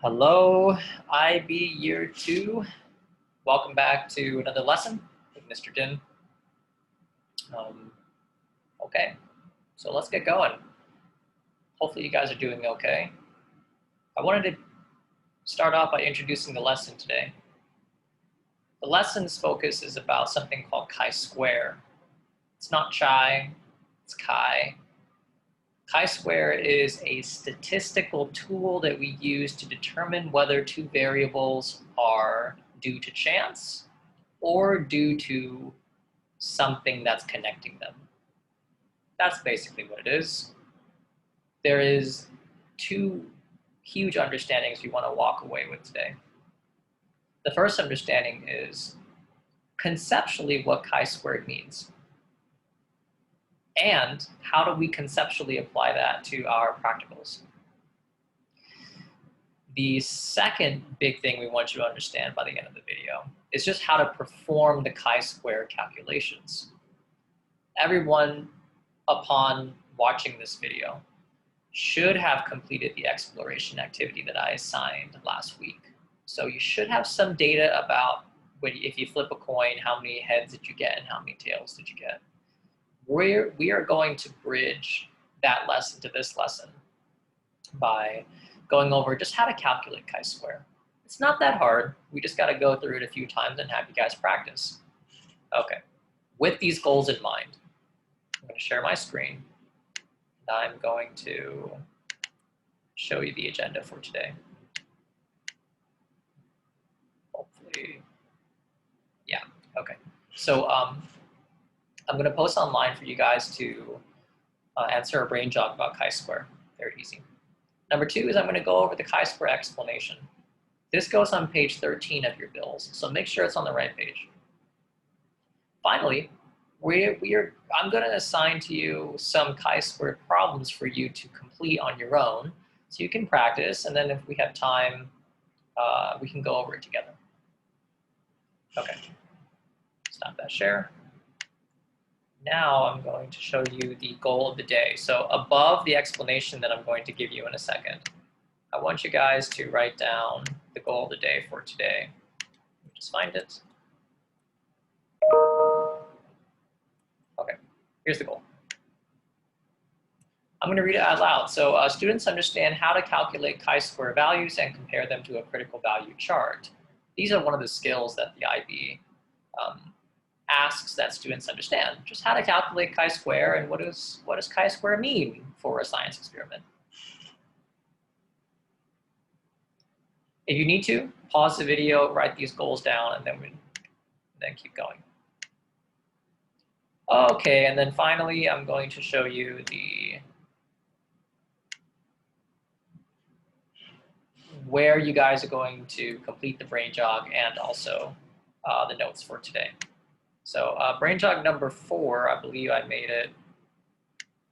Hello, IB Year 2. Welcome back to another lesson with Mr. Din. Okay, so let's get going. Hopefully you guys are doing okay. I wanted to start off by introducing the lesson today. The lesson's focus is about something called chi-square. It's not chi, it's chi. Chi-square is a statistical tool that we use to determine whether two variables are due to chance or due to something that's connecting them. That's basically what it is. There is two huge understandings we want to walk away with today. The first understanding is conceptually what chi-squared means. And how do we conceptually apply that to our practicals? The second big thing we want you to understand by the end of the video is just how to perform the chi-square calculations. Everyone, upon watching this video, should have completed the exploration activity that I assigned last week. So you should have some data about if you flip a coin, how many heads did you get and how many tails did you get. We are going to bridge that lesson to this lesson by going over just how to calculate chi-square. It's not that hard. We just got to go through it a few times and have you guys practice. Okay, with these goals in mind, I'm going to share my screen. And I'm going to show you the agenda for today. Hopefully, yeah, okay. So I'm going to post online for you guys to answer a brain jog about chi-square. Very easy. Number two is I'm going to go over the chi-square explanation. This goes on page 13 of your bills, so make sure it's on the right page. Finally, I'm going to assign to you some chi-square problems for you to complete on your own, so you can practice, and then if we have time, we can go over it together. Okay, stop that share. Now I'm going to show you the goal of the day. So above the explanation that I'm going to give you in a second, I want you guys to write down the goal of the day for today. Let me just find it. Okay, here's the goal. I'm going to read it out loud. So students understand how to calculate chi-square values and compare them to a critical value chart. These are one of the skills that the IB asks that students understand, just how to calculate chi-square and what does chi-square mean for a science experiment. If you need to, pause the video, write these goals down, and then keep going. Okay, and then finally, I'm going to show you where you guys are going to complete the brain jog and also the notes for today. So brain jog number 4, I believe I made it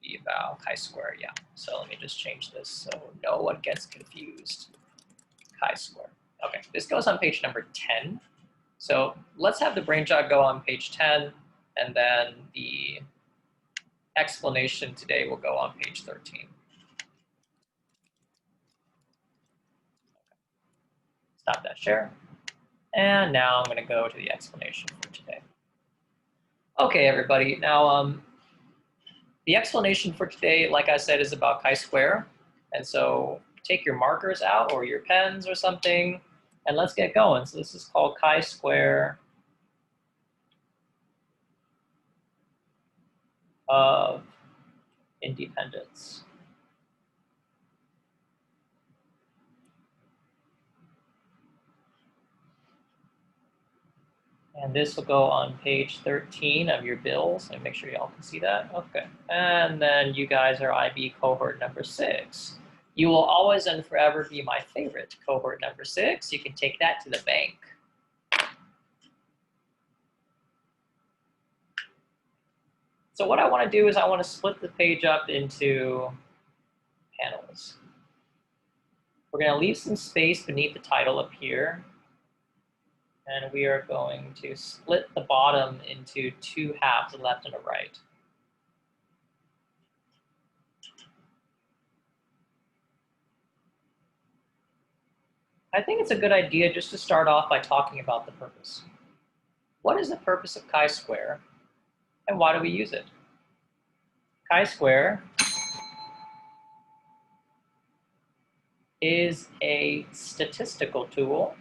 be about chi-square, yeah. So let me just change this so no one gets confused. Chi-square. Okay, this goes on page number 10. So let's have the brain jog go on page 10, and then the explanation today will go on page 13. Stop that share. And now I'm going to go to the explanation for today. Okay, everybody. Now, the explanation for today, like I said, is about chi-square. And so take your markers out or your pens or something, and let's get going. So this is called chi-square of independence. And this will go on page 13 of your bills, and make sure y'all can see that. Okay, and then you guys are IB cohort number 6. You will always and forever be my favorite, cohort number 6. You can take that to the bank. So what I want to do is I want to split the page up into panels. We're going to leave some space beneath the title up here. And we are going to split the bottom into 2 halves, a left and a right. I think it's a good idea just to start off by talking about the purpose. What is the purpose of chi-square, and why do we use it? Chi-square is a statistical tool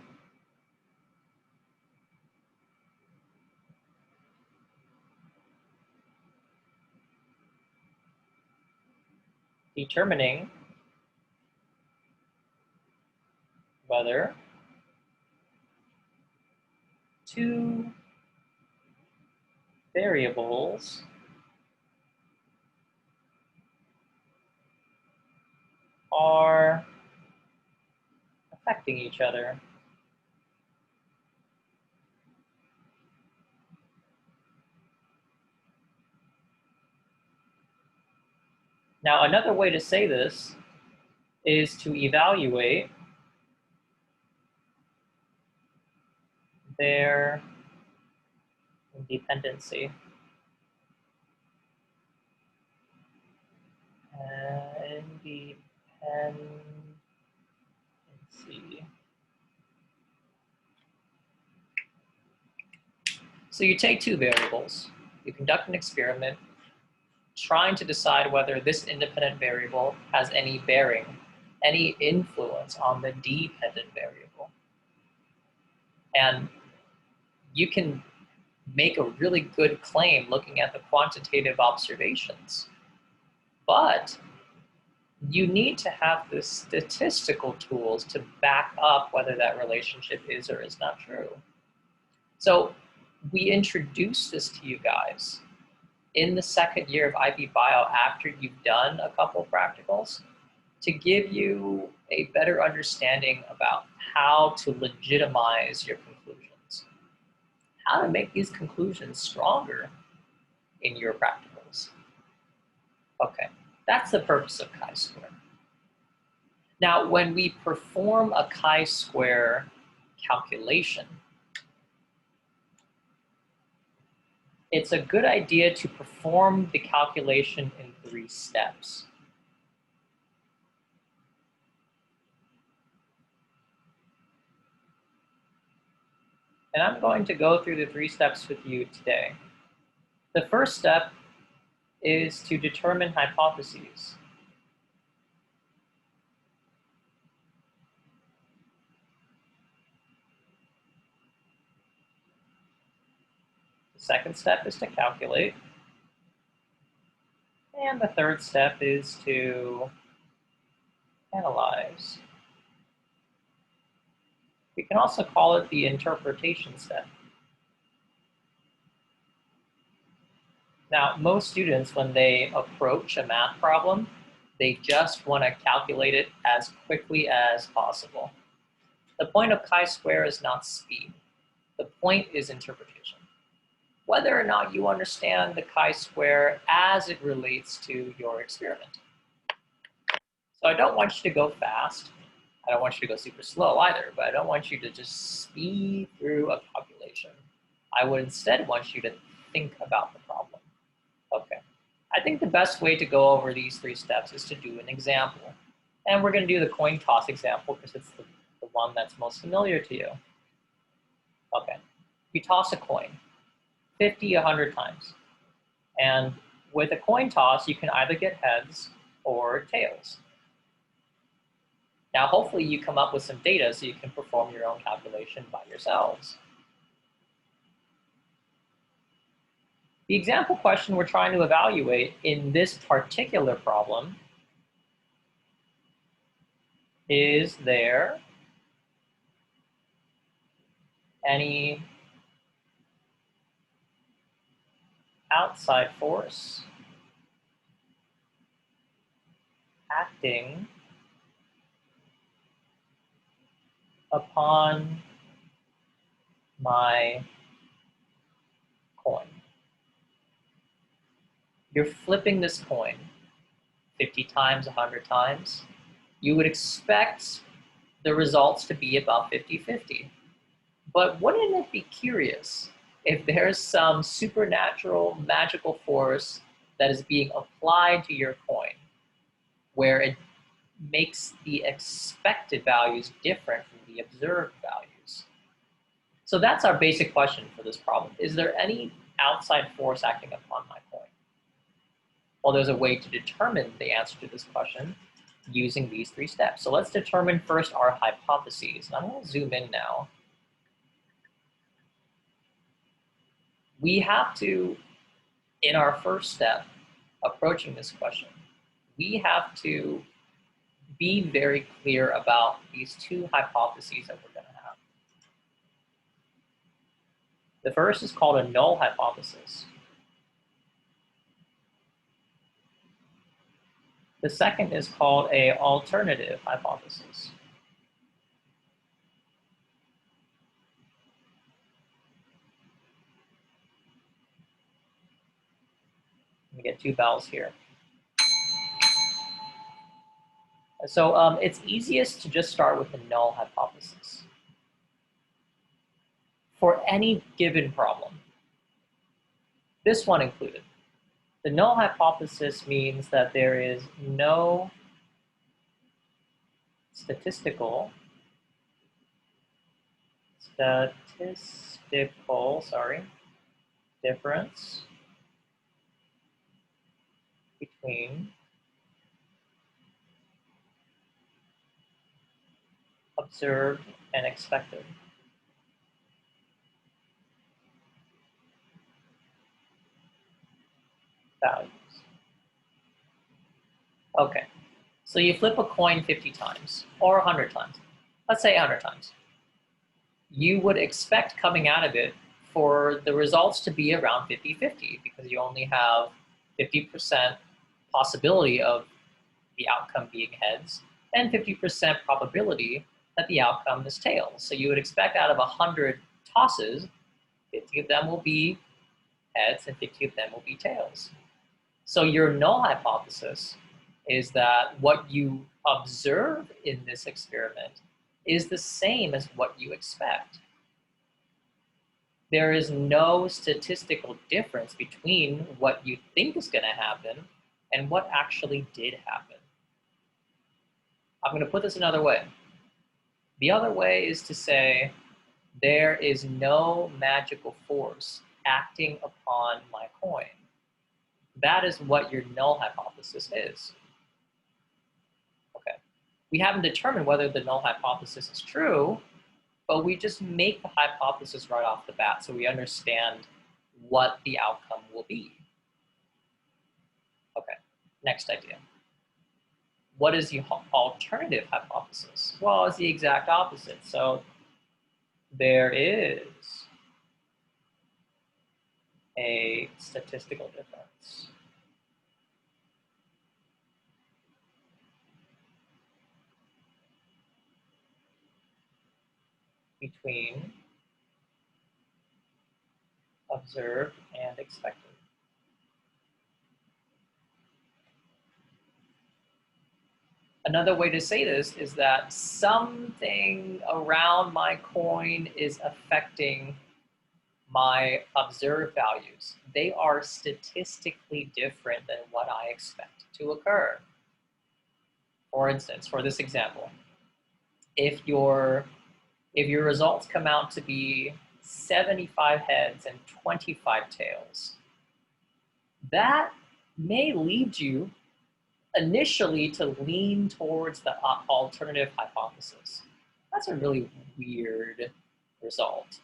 determining whether two variables are affecting each other. Now, another way to say this is to evaluate their independency. Independency. So you take two variables, you conduct an experiment trying to decide whether this independent variable has any bearing, any influence on the dependent variable. And you can make a really good claim looking at the quantitative observations, but you need to have the statistical tools to back up whether that relationship is or is not true. So we introduced this to you guys in the second year of IB2 after you've done a couple practicals to give you a better understanding about how to legitimize your conclusions, how to make these conclusions stronger in your practicals. Okay, that's the purpose of chi-square. Now, when we perform a chi-square calculation, it's a good idea to perform the calculation in 3 steps. And I'm going to go through the 3 steps with you today. The first step is to determine hypotheses. The second step is to calculate. And the third step is to analyze. We can also call it the interpretation step. Now, most students, when they approach a math problem, they just want to calculate it as quickly as possible. The point of chi-square is not speed. The point is interpretation. Whether or not you understand the chi-square as it relates to your experiment. So I don't want you to go fast. I don't want you to go super slow either, but I don't want you to just speed through a calculation. I would instead want you to think about the problem. Okay. I think the best way to go over these 3 steps is to do an example. And we're going to do the coin toss example because it's the one that's most familiar to you. Okay. You toss a coin 50, 100 times. And with a coin toss, you can either get heads or tails. Now, hopefully you come up with some data so you can perform your own calculation by yourselves. The example question we're trying to evaluate in this particular problem is there any outside force acting upon my coin? You're flipping this coin 50 times, 100 times. You would expect the results to be about 50-50. But wouldn't it be curious if there's some supernatural, magical force that is being applied to your coin, where makes the expected values different from the observed values? So that's our basic question for this problem. Is there any outside force acting upon my coin? Well, there's a way to determine the answer to this question using these 3 steps. So let's determine first our hypotheses. And I'm going to zoom in now. We have to, in our first step, approaching this question, we have to be very clear about these 2 hypotheses that we're going to have. The first is called a null hypothesis. The second is called an alternative hypothesis. Let me get 2 bells here. So it's easiest to just start with the null hypothesis. For any given problem, this one included, the null hypothesis means that there is no statistical difference between observed and expected. Values. Okay, so you flip a coin 50 times or 100 times. Let's say 100 times. You would expect coming out of it for the results to be around 50-50 because you only have 50% possibility of the outcome being heads and 50% probability that the outcome is tails. So you would expect out of 100 tosses, 50 of them will be heads and 50 of them will be tails. So your null hypothesis is that what you observe in this experiment is the same as what you expect. There is no statistical difference between what you think is going to happen and what actually did happen. I'm going to put this another way. The other way is to say there is no magical force acting upon my coin. That is what your null hypothesis is. Okay. We haven't determined whether the null hypothesis is true, but we just make the hypothesis right off the bat so we understand what the outcome will be. Okay, next idea. What is the alternative hypothesis? Well, it's the exact opposite. So there is a statistical difference between observed and expected. Another way to say this is that something around my coin is affecting my observed values. They are statistically different than what I expect to occur. For instance, for this example, if your results come out to be 75 heads and 25 tails, that may lead you initially to lean towards the alternative hypothesis. That's a really weird result.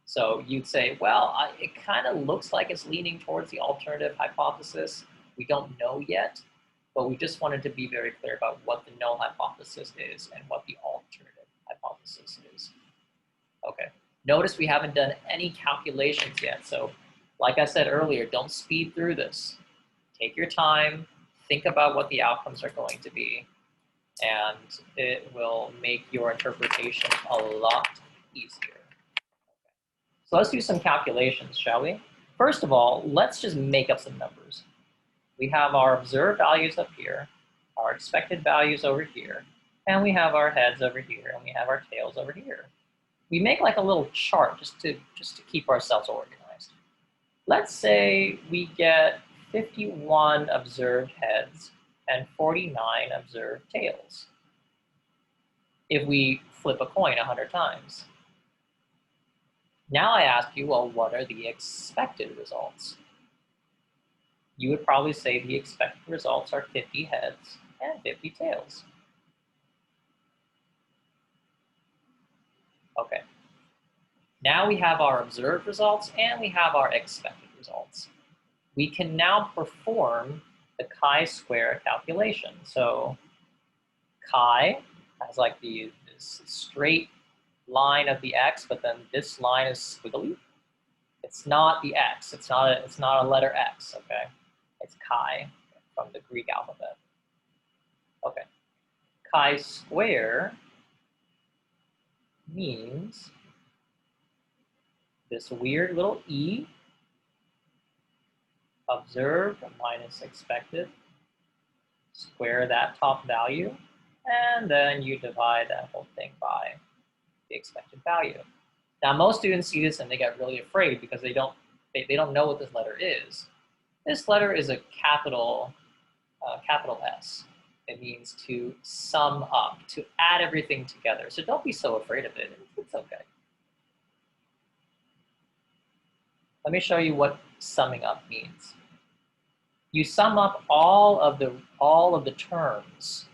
So you'd say, well, it kind of looks like it's leaning towards the alternative hypothesis. We don't know yet, but we just wanted to be very clear about what the null hypothesis is and what the alternative hypothesis is. Okay, notice we haven't done any calculations yet. So like I said earlier, don't speed through this. Take your time, think about what the outcomes are going to be, and it will make your interpretation a lot easier. So let's do some calculations, shall we? First of all, let's just make up some numbers. We have our observed values up here, our expected values over here, and we have our heads over here, and we have our tails over here. We make like a little chart just to keep ourselves organized. Let's say we get 51 observed heads and 49 observed tails if we flip a coin 100 times. Now I ask you, well, what are the expected results? You would probably say the expected results are 50 heads and 50 tails. Okay. Now we have our observed results and we have our expected results. We can now perform the chi-square calculation. So chi has like this straight line of the x, but then this line is squiggly. It's not the x. It's not a letter x. Okay, it's chi from the Greek alphabet. Okay, chi-square means this weird little e, observed minus expected, square that top value, and then you divide that whole thing by the expected value. Now, most students see this and they get really afraid because they don't know what this letter is. This letter is a capital S. It means to sum up, to add everything together. So don't be so afraid of it. It's okay. Let me show you what summing up means. You sum up all of the terms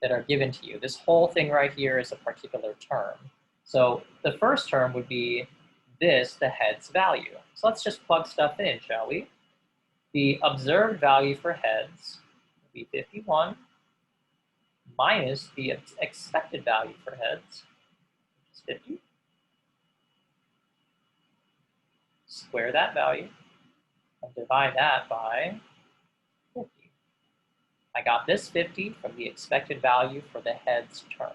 that are given to you. This whole thing right here is a particular term. So the first term would be this, the heads value. So let's just plug stuff in, shall we? The observed value for heads would be 51 minus the expected value for heads, which is 50. Square that value and divide that by 50. I got this 50 from the expected value for the heads term.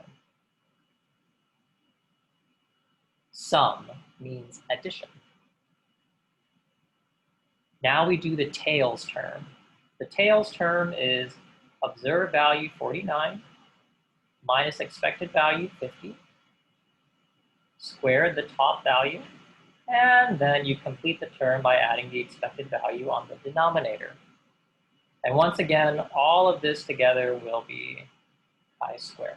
Sum means addition. Now we do the tails term. The tails term is observed value 49 minus expected value 50. Square the top value, and then you complete the term by adding the expected value on the denominator. And once again, all of this together will be chi-square.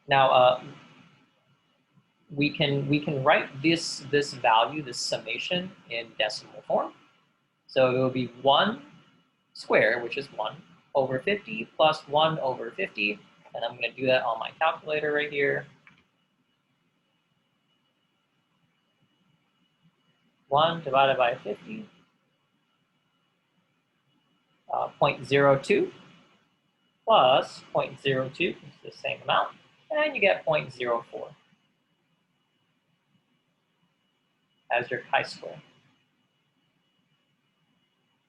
Now, we can write this value, this summation, in decimal form. So it will be 1 squared, which is 1, over 50 plus 1 over 50. And I'm going to do that on my calculator right here. 1 divided by 50, 0.02 plus 0.02 is the same amount, and you get 0.04 as your chi-square.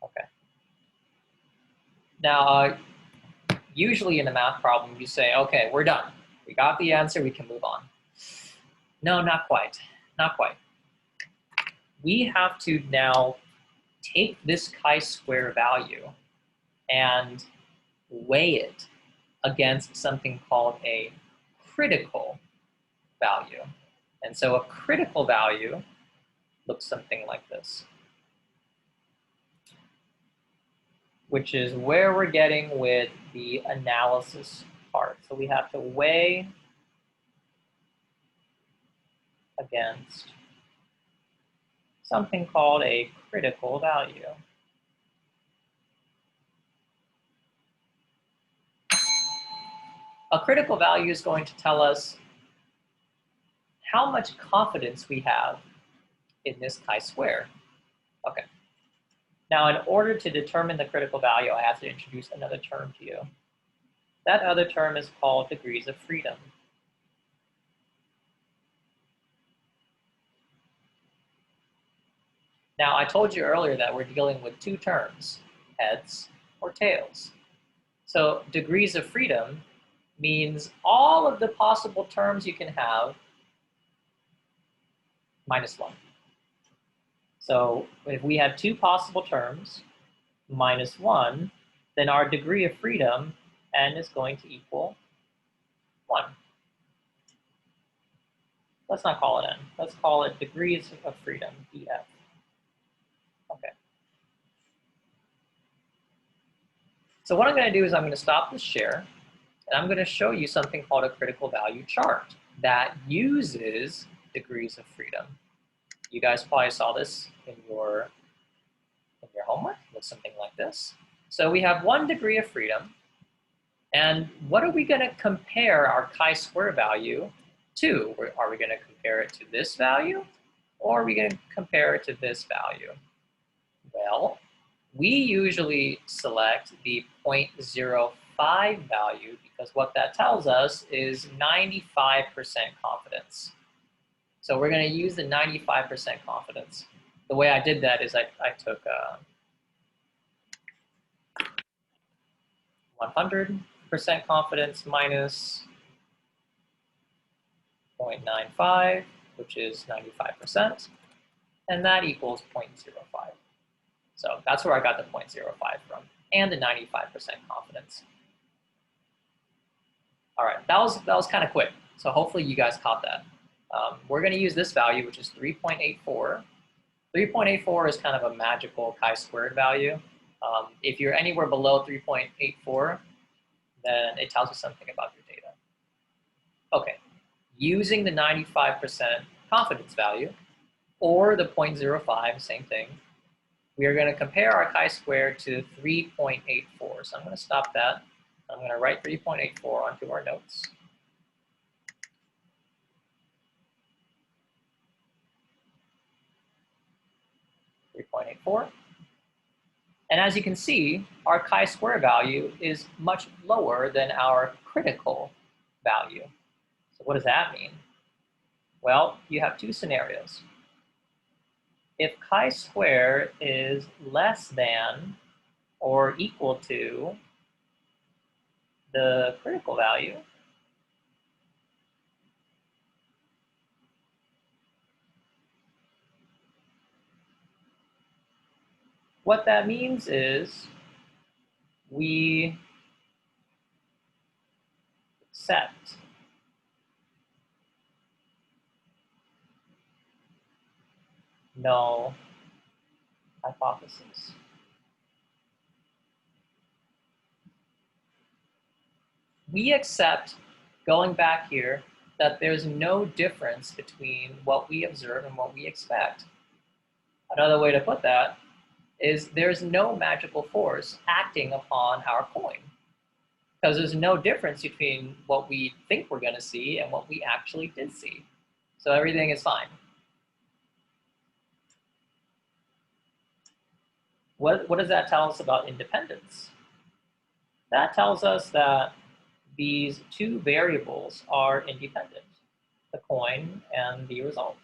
Okay. Now, usually in a math problem, you say, okay, we're done. We got the answer, we can move on. No, not quite, not quite. We have to now take this chi-square value and weigh it against something called a critical value. And so a critical value looks something like this, which is where we're getting with the analysis part. So we have to weigh against something called a critical value. A critical value is going to tell us how much confidence we have in this chi-square. Okay. Now, in order to determine the critical value, I have to introduce another term to you. That other term is called degrees of freedom. Now, I told you earlier that we're dealing with two terms, heads or tails. So degrees of freedom means all of the possible terms you can have minus 1. So if we have two possible terms, minus 1, then our degree of freedom, n, is going to equal 1. Let's not call it n. Let's call it degrees of freedom, df. Okay. So what I'm going to do is I'm going to stop this share, and I'm going to show you something called a critical value chart that uses degrees of freedom. You guys probably saw this in your homework. It looks something like this. So we have 1 degree of freedom, and what are we going to compare our chi-square value to? Are we going to compare it to this value, or are we going to compare it to this value? Well, we usually select the 0.05 value because what that tells us is 95% confidence. So we're going to use the 95% confidence. The way I did that is I took 100% confidence minus 0.95, which is 95%, and that equals 0.05. So that's where I got the 0.05 from, and the 95% confidence. All right, that was kind of quick. So hopefully you guys caught that. We're going to use this value, which is 3.84. 3.84 is kind of a magical chi-squared value. If you're anywhere below 3.84, then it tells you something about your data. Okay, using the 95% confidence value, or the 0.05, same thing, we are going to compare our chi-square to 3.84. So I'm going to stop that. I'm going to write 3.84 onto our notes. And as you can see, our chi-square value is much lower than our critical value. So what does that mean? Well, you have 2 scenarios. If chi-square is less than or equal to the critical value, what that means is we accept null hypothesis. We accept, going back here, that there's no difference between what we observe and what we expect. Another way to put that is there's no magical force acting upon our coin, because there's no difference between what we think we're going to see and what we actually did see. So everything is fine. What does that tell us about independence? That tells us that these 2 variables are independent, the coin and the result.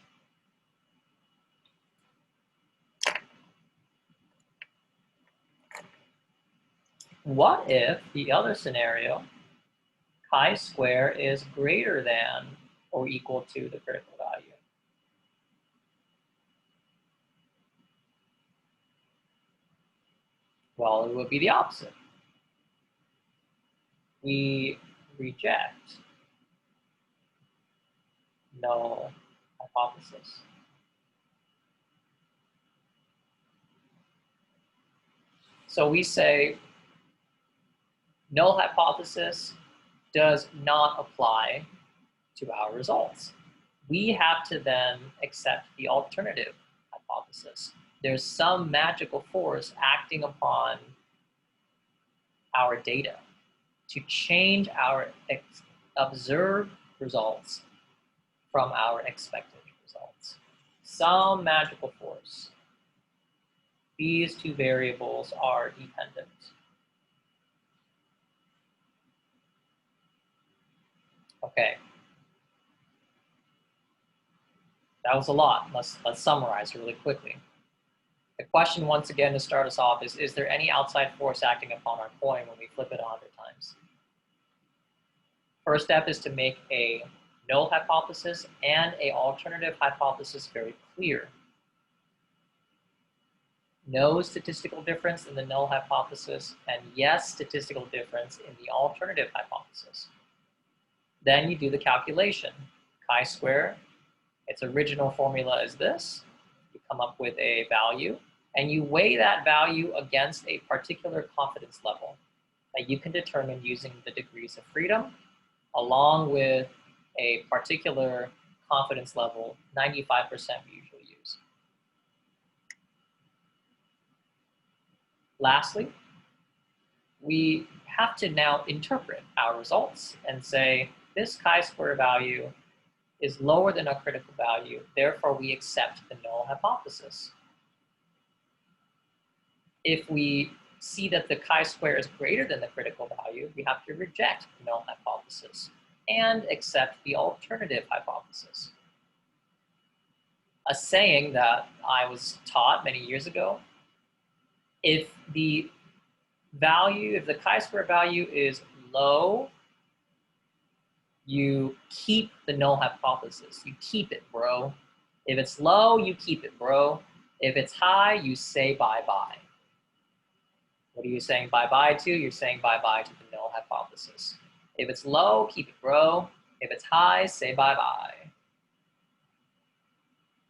What if the other scenario, chi-square is greater than or equal to the critical value? Well, it would be the opposite. We reject null hypothesis. So we say null hypothesis does not apply to our results. We have to then accept the alternative hypothesis. There's some magical force acting upon our data to change our observed results from our expected results. Some magical force. These 2 variables are dependent. Okay. That was a lot. Let's summarize really quickly. The question, once again, to start us off is there any outside force acting upon our coin when we flip it 100 times? First step is to make a null hypothesis and an alternative hypothesis very clear. No statistical difference in the null hypothesis, and yes statistical difference in the alternative hypothesis. Then you do the calculation. Chi-square, its original formula is this. You come up with a value, and you weigh that value against a particular confidence level. that you can determine using the degrees of freedom along with a particular confidence level, 95% we usually use. Lastly, we have to now interpret our results and say this chi-square value is lower than our critical value, therefore we accept the null hypothesis. If we see that the chi-square is greater than the critical value, we have to reject the null hypothesis and accept the alternative hypothesis. A saying that I was taught many years ago, if the chi-square value is low, you keep the null hypothesis. You keep it, bro. If it's low, you keep it, bro. If it's high, you say bye-bye. What are you saying bye-bye to? You're saying bye-bye to the null hypothesis. If it's low, keep it, bro. If it's high, say bye-bye.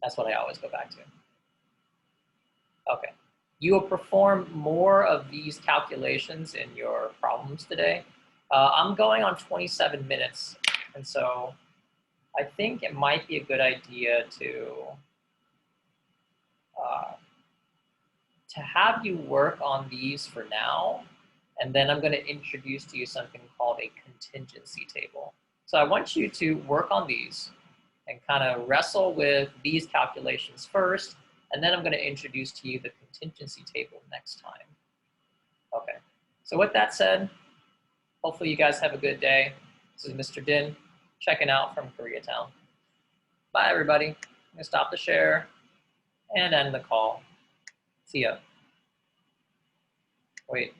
That's what I always go back to. Okay. You will perform more of these calculations in your problems today. I'm going on 27 minutes, and so I think it might be a good idea to have you work on these for now, and then I'm going to introduce to you something called a contingency table. So I want you to work on these and kind of wrestle with these calculations first, and then I'm going to introduce to you the contingency table next time. Okay, so with that said, hopefully you guys have a good day. This is Mr. Din checking out from Koreatown. Bye, everybody. I'm going to stop the share and end the call. See ya. Wait.